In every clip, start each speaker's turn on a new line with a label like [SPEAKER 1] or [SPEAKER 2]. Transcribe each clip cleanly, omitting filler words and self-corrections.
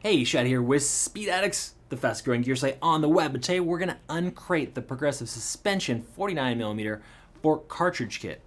[SPEAKER 1] Hey, Shad here with Speed Addicts, the fastest growing gear site on the web. And today we're going to uncrate the Progressive Suspension 49mm Fork Cartridge Kit.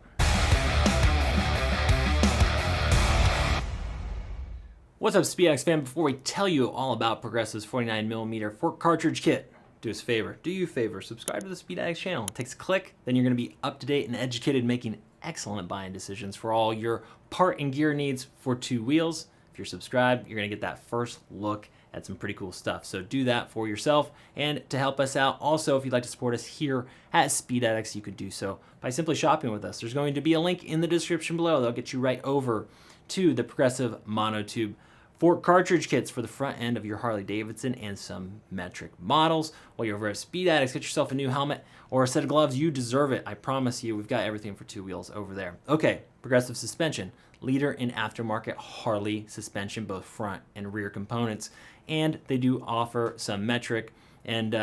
[SPEAKER 1] What's up, Speed Addicts fan? Before we tell you all about Progressive's 49mm Fork Cartridge Kit, do us a favor. Do you a favor. Subscribe to the Speed Addicts channel. It takes a click, then you're going to be up to date and educated, making excellent buying decisions for all your part and gear needs for two wheels. If you're subscribed, you're going to get that first look at some pretty cool stuff. So do that for yourself. And to help us out, also, if you'd like to support us here at Speed Addicts, you could do so by simply shopping with us. There's going to be a link in the description below. That'll get you right over to the Progressive Monotube Fork Cartridge Kits for the front end of your Harley Davidson and some metric models. While you're over at Speed Addicts, get yourself a new helmet or a set of gloves. You deserve it. I promise you, we've got everything for two wheels over there. Okay, Progressive Suspension, leader in aftermarket Harley suspension, both front and rear components. And they do offer some metric and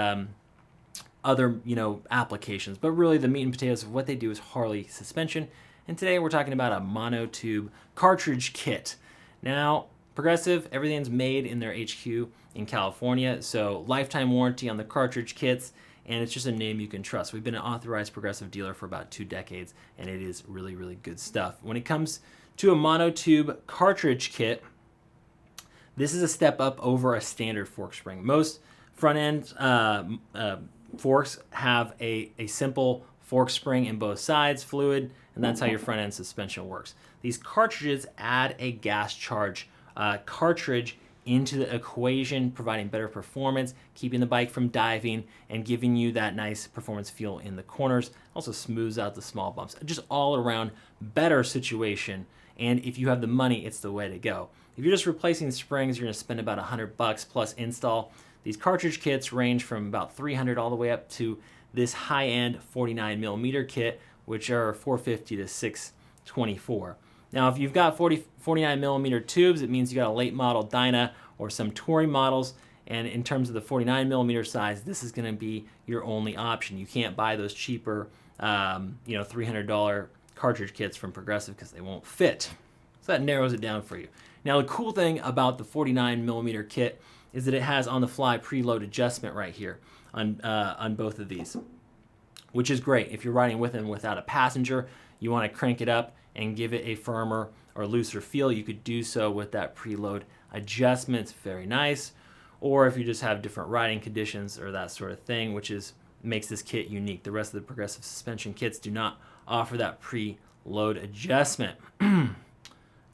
[SPEAKER 1] other, applications. But really the meat and potatoes of what they do is Harley suspension. And today we're talking about a monotube cartridge kit. Now, Progressive, everything's made in their HQ in California, so lifetime warranty on the cartridge kits, and it's just a name you can trust. We've been an authorized Progressive dealer for about 2 decades, and it is really, really good stuff. When it comes to a monotube cartridge kit, this is a step up over a standard fork spring. Most front-end forks have a simple fork spring in both sides, fluid, and that's how your front-end suspension works. These cartridges add a gas charge cartridge into the equation, providing better performance, keeping the bike from diving, and giving you that nice performance feel in the corners. Also smooths out the small bumps. Just all around better situation. And if you have the money, it's the way to go. If you're just replacing springs, you're going to spend about $100 plus install. These cartridge kits range from about $300 all the way up to this high-end 49mm kit, which are $450 to $624. Now, if you've got 49mm tubes, it means you got a late model Dyna or some touring models. And in terms of the 49mm size, this is going to be your only option. You can't buy those cheaper, $300 cartridge kits from Progressive because they won't fit. So that narrows it down for you. Now, the cool thing about the 49mm kit is that it has on-the-fly preload adjustment right here on both of these, which is great. If you're riding with and without a passenger, you want to crank it up and give it a firmer or looser feel, you could do so with that preload adjustment. It's very nice. Or if you just have different riding conditions or that sort of thing, which makes this kit unique. The rest of the Progressive suspension kits do not offer that preload adjustment.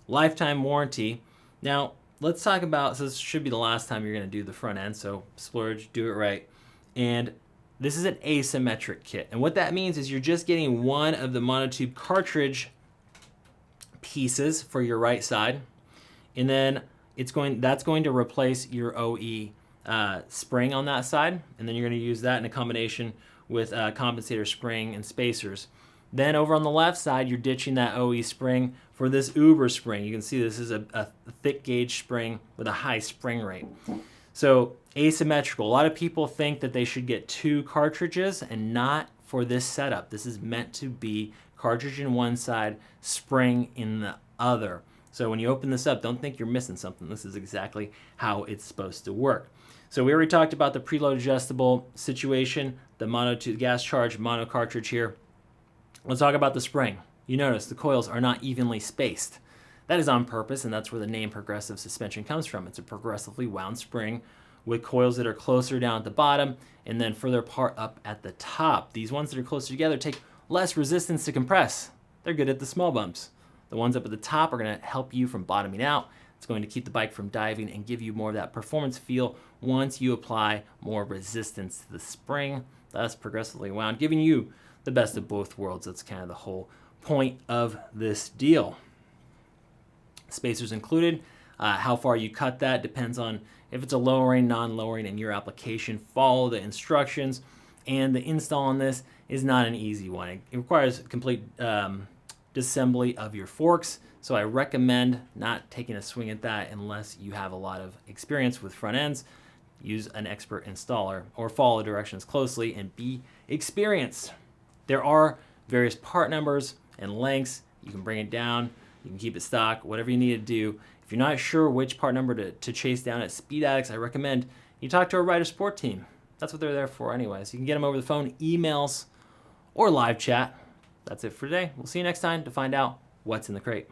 [SPEAKER 1] Lifetime warranty. Now, let's talk about, so this should be the last time you're going to do the front end, so splurge, do it right. And this is an asymmetric kit. And what that means is you're just getting one of the monotube cartridge pieces for your right side, and then that's going to replace your OE spring on that side, and then you're going to use that in a combination with compensator spring and spacers. Then over on the left side, you're ditching that OE spring for this Uber spring. You can see this is a thick gauge spring with a high spring rate. So asymmetrical. A lot of people think that they should get 2 cartridges, and not for this setup. This is meant to be cartridge in one side, spring in the other. So when you open this up, don't think you're missing something. This is exactly how it's supposed to work. So we already talked about the preload adjustable situation, the monotube gas charge mono cartridge here. Let's talk about the spring. You notice the coils are not evenly spaced. That is on purpose, and that's where the name Progressive Suspension comes from. It's a progressively wound spring with coils that are closer down at the bottom and then further apart up at the top. These ones that are closer together take less resistance to compress. They're good at the small bumps. The ones up at the top are going to help you from bottoming out. It's going to keep the bike from diving and give you more of that performance feel once you apply more resistance to the spring, thus progressively wound, giving you the best of both worlds. That's kind of the whole point of this deal. Spacers included. How far you cut that depends on if it's a lowering, non-lowering in your application. Follow the instructions. And the install on this is not an easy one. It requires complete disassembly of your forks. So I recommend not taking a swing at that unless you have a lot of experience with front ends. Use an expert installer or follow directions closely and be experienced. There are various part numbers and lengths. You can bring it down. You can keep it stock, whatever you need to do. If you're not sure which part number to chase down at Speed Addicts, I recommend you talk to our Writer Support team. That's what they're there for anyways. You can get them over the phone, emails, or live chat. That's it for today. We'll see you next time to find out what's in the crate.